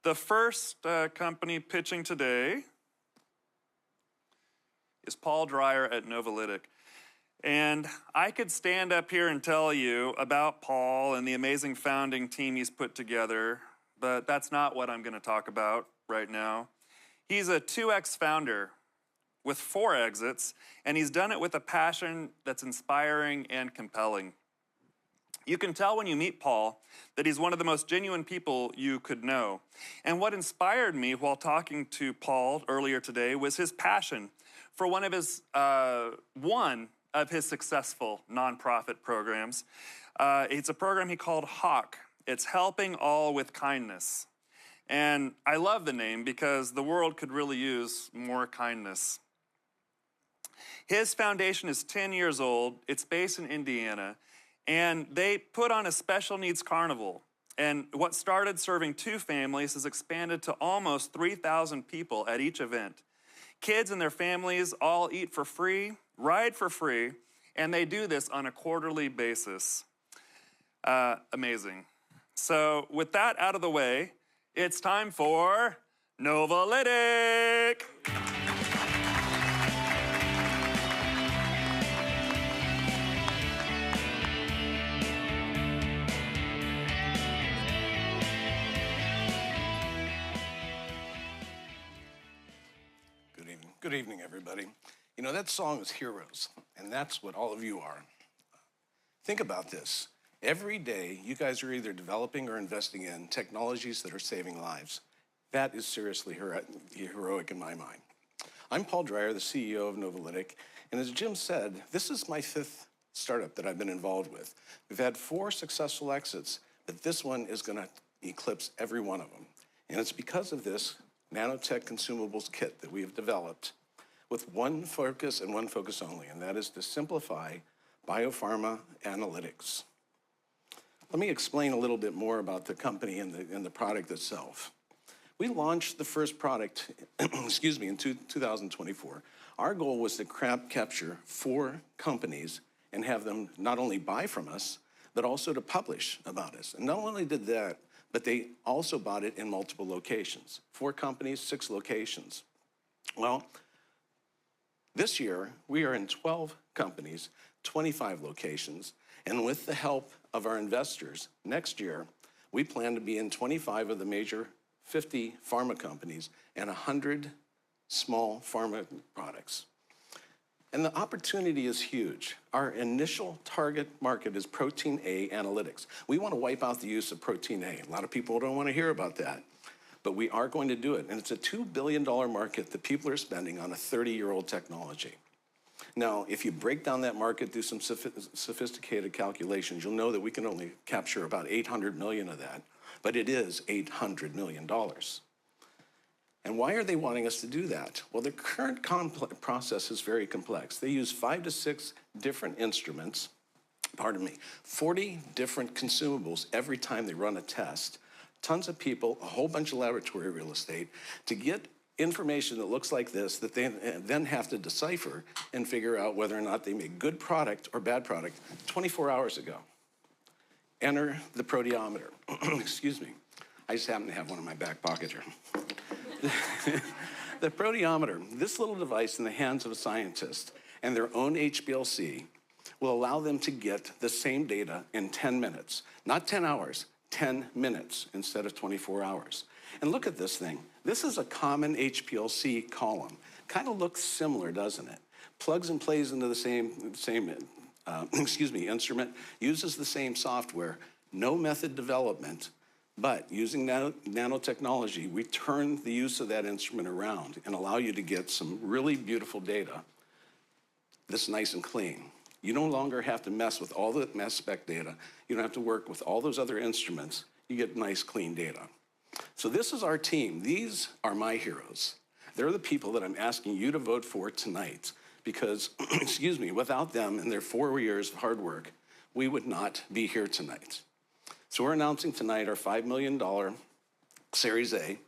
The first company pitching today is Paul Dreier at Novilytic. And I could stand up here and tell you about Paul and the amazing founding team he's put together, but that's not what I'm going to talk about right now. He's a 2X founder with 4 exits, and he's done it with a passion that's inspiring and compelling. You can tell when you meet Paul that he's one of the most genuine people you could know. And what inspired me while talking to Paul earlier today was his passion for one of his successful nonprofit programs. It's a program he called HAWK. It's Helping All with Kindness. And I love the name because the world could really use more kindness. His foundation is 10 years old. It's based in Indiana. And they put on a special needs carnival. And what started serving 2 families has expanded to almost 3,000 people at each event. Kids and their families all eat for free, ride for free, and they do this on a quarterly basis. Amazing. So with that out of the way, it's time for Novilytic. Good evening, everybody. You know, that song is Heroes, and that's what all of you are. Think about this. Every day, you guys are either developing or investing in technologies that are saving lives. That is seriously heroic in my mind. I'm Paul Dreier, the CEO of Novilytic, and as Jim said, this is my 5th startup that I've been involved with. We've had 4 successful exits, but this one is going to eclipse every one of them. And it's because of this nanotech consumables kit that we have developed with one focus and one focus only, and that is to simplify biopharma analytics. Let me explain a little bit more about the company and the product itself. We launched the first product, in 2024. Our goal was to capture 4 companies and have them not only buy from us, but also to publish about us. And not only did that, but they also bought it in multiple locations. 4 companies, 6 locations. Well, this year, we are in 12 companies, 25 locations, and with the help of our investors, next year, we plan to be in 25 of the major 50 pharma companies and 100 small pharma products. And the opportunity is huge. Our initial target market is Protein A analytics. We want to wipe out the use of Protein A. A lot of people don't want to hear about that, but we are going to do it. And it's a $2 billion market that people are spending on a 30-year-old technology. Now, if you break down that market, do some sophisticated calculations, you'll know that we can only capture about 800 million of that, but it is $800 million. And why are they wanting us to do that? Well, the current process is very complex. They use 5 to 6 different instruments, 40 different consumables every time they run a test, tons of people, a whole bunch of laboratory real estate to get information that looks like this that they then have to decipher and figure out whether or not they made good product or bad product 24 hours ago. Enter the proteometer. Excuse me. I just happen to have one in my back pocket here. The proteometer, this little device in the hands of a scientist and their own HPLC will allow them to get the same data in 10 minutes. Not 10 hours, 10 minutes instead of 24 hours. And look at this thing. This is a common HPLC column. Kind of looks similar, doesn't it? Plugs and plays into the same instrument, uses the same software, no method development, but using nanotechnology, we turn the use of that instrument around and allow you to get some really beautiful data that's nice and clean. You no longer have to mess with all the mass spec data. You don't have to work with all those other instruments. You get nice, clean data. So this is our team. These are my heroes. They're the people that I'm asking you to vote for tonight because, without them and their 4 years of hard work, we would not be here tonight. So we're announcing tonight our $5 million Series A,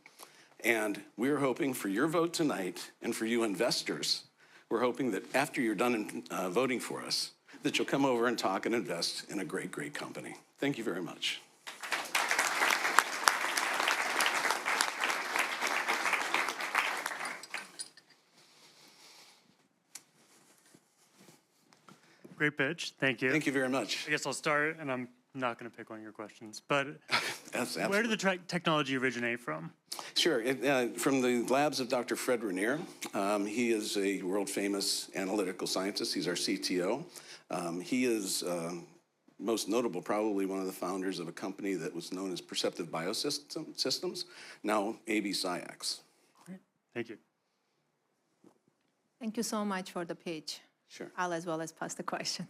and we're hoping for your vote tonight and for you investors. We're hoping that after you're done voting for us, that you'll come over and talk and invest in a great, great company. Thank you very much. Great pitch. Thank you. Thank you very much. I guess I'll start, and I'm not going to pick one of your questions. But where did the technology originate from? Sure. From the labs of Dr. Fred Rainier. He is a world-famous analytical scientist. He's our CTO. He is most notable, probably one of the founders of a company that was known as Perceptive Biosystems, now AB SciAx. Thank you. Thank you so much for the pitch. Sure. I'll as well as pass the question.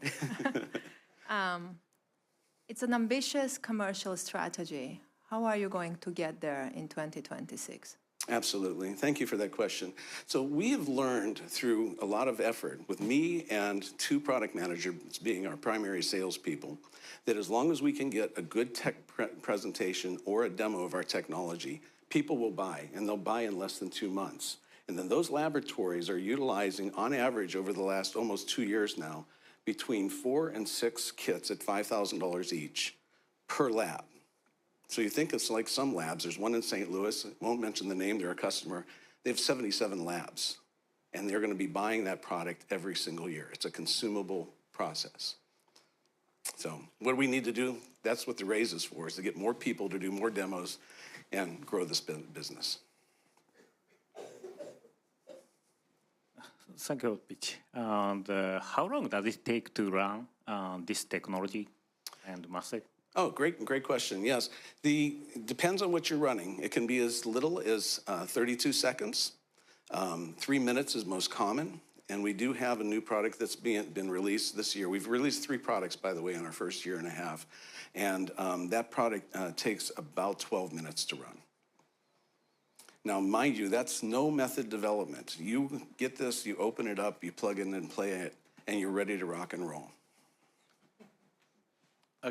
It's an ambitious commercial strategy. How are you going to get there in 2026? Absolutely. Thank you for that question. So we have learned through a lot of effort with me and 2 product managers being our primary salespeople, that as long as we can get a good tech presentation or a demo of our technology, people will buy, and they'll buy in less than 2 months. And then those laboratories are utilizing, on average, over the last almost 2 years now, between 4 and 6 kits at $5,000 each per lab. So you think it's like some labs. There's one in St. Louis. I won't mention the name. They're a customer. They have 77 labs, and they're going to be buying that product every single year. It's a consumable process. So what do we need to do? That's what the raise is for, is to get more people to do more demos and grow this business. Thank you, Pitch. And how long does it take to run this technology and master it? Oh, great question. Yes, depends on what you're running. It can be as little as 32 seconds. 3 minutes is most common. And we do have a new product that's been released this year. We've released 3 products, by the way, in our first year and a half. And that product takes about 12 minutes to run. Now, mind you, that's no method development. You get this, you open it up, you plug in and play it, and you're ready to rock and roll.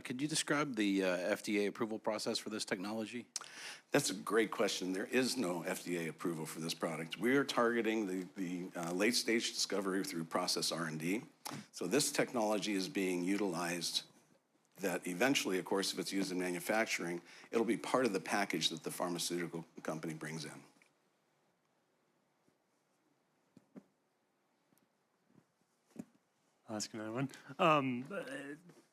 Could you describe the FDA approval process for this technology? That's a great question. There is no FDA approval for this product. We are targeting the late-stage discovery through process R&D. So this technology is being utilized that eventually, of course, if it's used in manufacturing, it'll be part of the package that the pharmaceutical company brings in. I'll ask another one.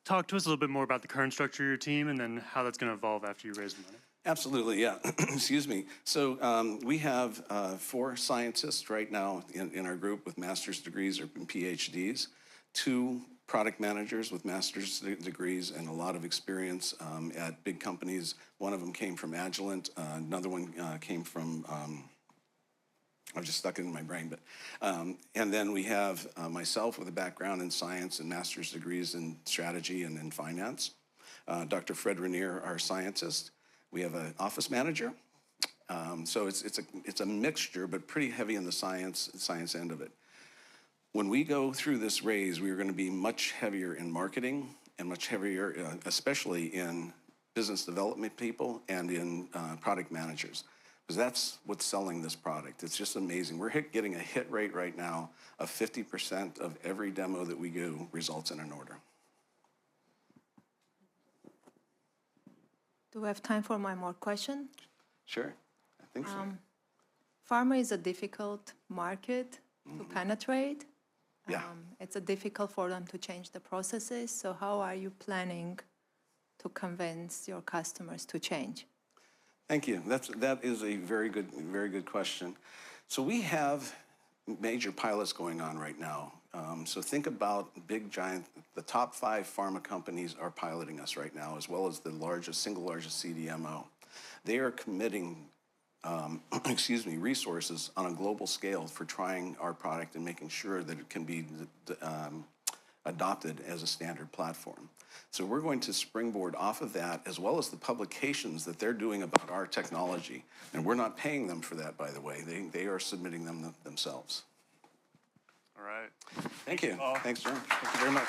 Talk to us a little bit more about the current structure of your team and then how that's going to evolve after you raise the money. Absolutely, yeah. Excuse me. So we have 4 scientists right now in our group with master's degrees or PhDs, 2 product managers with master's degrees and a lot of experience at big companies. One of them came from Agilent. Another one came from, I'm just stuck in my brain. But and then we have myself with a background in science and master's degrees in strategy and in finance. Dr. Fred Rainier, our scientist. We have an office manager. So it's a mixture, but pretty heavy in the science end of it. When we go through this raise, we are going to be much heavier in marketing and much heavier, especially in business development people and in product managers, because that's what's selling this product. It's just amazing. We're getting a hit rate right now of 50% of every demo that we do results in an order. Do we have time for one more question? Sure, I think so. Pharma is a difficult market to penetrate. Yeah. It's difficult for them to change the processes. So how are you planning to convince your customers to change? Thank you. That is a very good question. So we have major pilots going on right now. So think about big giant. The top 5 pharma companies are piloting us right now, as well as the single largest CDMO. They are committing resources on a global scale for trying our product and making sure that it can be adopted as a standard platform. So we're going to springboard off of that, as well as the publications that they're doing about our technology. And we're not paying them for that, by the way. They are submitting them themselves. All right. Thank you. Paul. Thanks, John. Thank you very much.